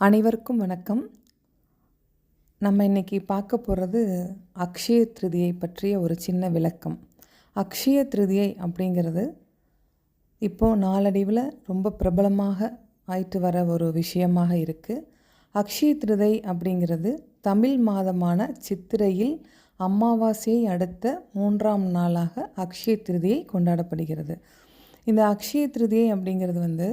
அனைவருக்கும் வணக்கம். நம்ம இன்னைக்கு பார்க்க போகிறது அக்ஷய திருதியை பற்றிய ஒரு சின்ன விளக்கம். அக்ஷய திருதியை அப்படிங்கிறது இப்போது நாளடைவில் ரொம்ப பிரபலமாக ஆயிட்டு வர ஒரு விஷயமாக இருக்குது. அக்ஷய திருதை அப்படிங்கிறது தமிழ் மாதமான சித்திரையில் அமாவாசையை அடுத்த 3ஆம் நாளாக அக்ஷய திருதியை கொண்டாடப்படுகிறது. இந்த அக்ஷய திருதியை அப்படிங்கிறது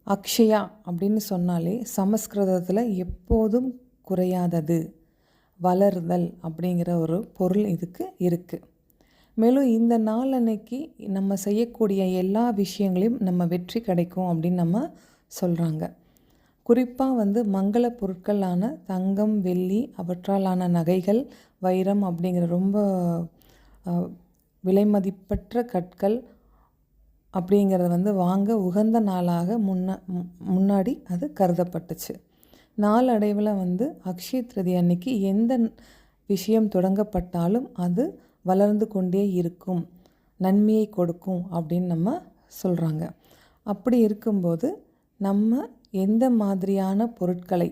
அக்ஷயா அப்படின்னு சொன்னாலே சமஸ்கிருதத்தில் எப்போதும் குறையாதது, வளர்தல் அப்படிங்கிற ஒரு பொருள் இதுக்கு இருக்குது. மேலும் இந்த நாள் அன்னைக்கு நம்ம செய்யக்கூடிய எல்லா விஷயங்களையும் நம்ம வெற்றி கிடைக்கும் அப்படின்னு நம்ம சொல்கிறாங்க. குறிப்பாக மங்கள பொருட்களான தங்கம், வெள்ளி, அவற்றாலான நகைகள், வைரம் அப்படிங்கிற ரொம்ப விலைமதிப்பற்ற கற்கள் அப்படிங்கிறது வாங்க உகந்த நாளாக முன்னாடி அது கருதப்பட்டுச்சு. நாளடைவில் அக்ஷய திருதி அன்னைக்கு எந்த விஷயம் தொடங்கப்பட்டாலும் அது வளர்ந்து கொண்டே இருக்கும், நன்மையை கொடுக்கும் அப்படின்னு நம்ம சொல்கிறாங்க. அப்படி இருக்கும்போது நம்ம எந்த மாதிரியான பொருட்களை,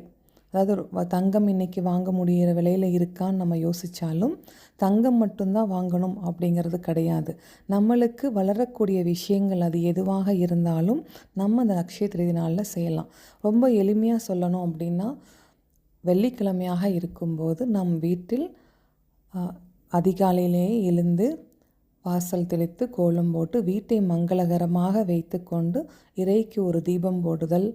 அதாவது தங்கம் இன்றைக்கி வாங்க முடிகிற விலையில் இருக்கான்னு நம்ம யோசித்தாலும் தங்கம் மட்டும்தான் வாங்கணும் அப்படிங்கிறது கிடையாது. நம்மளுக்கு வளரக்கூடிய விஷயங்கள் அது எதுவாக இருந்தாலும் நம்ம அந்த அக்ஷய திருதி நாளில் செய்யலாம். ரொம்ப எளிமையாக சொல்லணும் அப்படின்னா, வெள்ளிக்கிழமையாக இருக்கும்போது நம் வீட்டில் அதிகாலையிலேயே எழுந்து வாசல் தெளித்து கோலம் போட்டு வீட்டை மங்களகரமாக வைத்து கொண்டு இறைக்கு ஒரு தீபம் போடுதல்,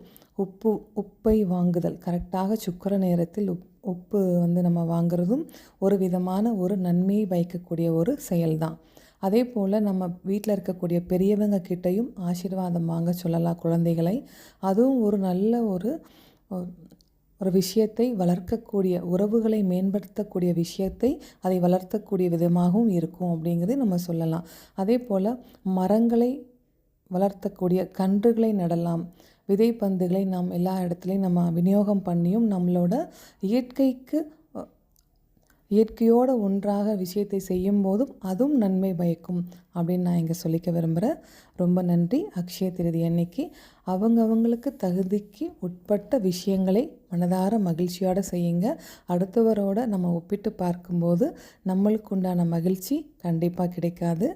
உப்பை வாங்குதல், கரெக்டாக சுக்கிர நேரத்தில் உப்பு நம்ம வாங்குறதும் ஒரு விதமான ஒரு நன்மையை வைக்கக்கூடிய ஒரு செயல்தான். அதே போல் நம்ம வீட்டில் இருக்கக்கூடிய பெரியவங்க கிட்டையும் ஆசீர்வாதம் வாங்க சொல்லலாம் குழந்தைகளை. அதுவும் ஒரு நல்ல ஒரு விஷயத்தை வளர்க்கக்கூடிய, உறவுகளை மேம்படுத்தக்கூடிய விஷயத்தை அதை வளர்த்தக்கூடிய விதமாகவும் இருக்கும் அப்படிங்கிறதை நம்ம சொல்லலாம். அதே போல் மரங்களை வளர்த்தக்கூடிய கன்றுகளை நடலாம். விதைப்பந்துகளை நாம் எல்லா இடத்துலையும் நம்ம விநியோகம் பண்ணியும் நம்மளோட இயற்கையோடு ஒன்றாக விஷயத்தை செய்யும் போதும் அதுவும் நன்மை பயக்கும் அப்படின்னு நான் இங்கே சொல்லிக்க விரும்புகிறேன். ரொம்ப நன்றி. அக்ஷய திருதி அன்னைக்கு அவங்களுக்கு தகுதிக்கு உட்பட்ட விஷயங்களை மனதார மகிழ்ச்சியோடு செய்யுங்க. அடுத்தவரோட நம்ம ஒப்பிட்டு பார்க்கும்போது நம்மளுக்கு உண்டான மகிழ்ச்சி கண்டிப்பாக கிடைக்காது.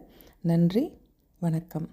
நன்றி, வணக்கம்.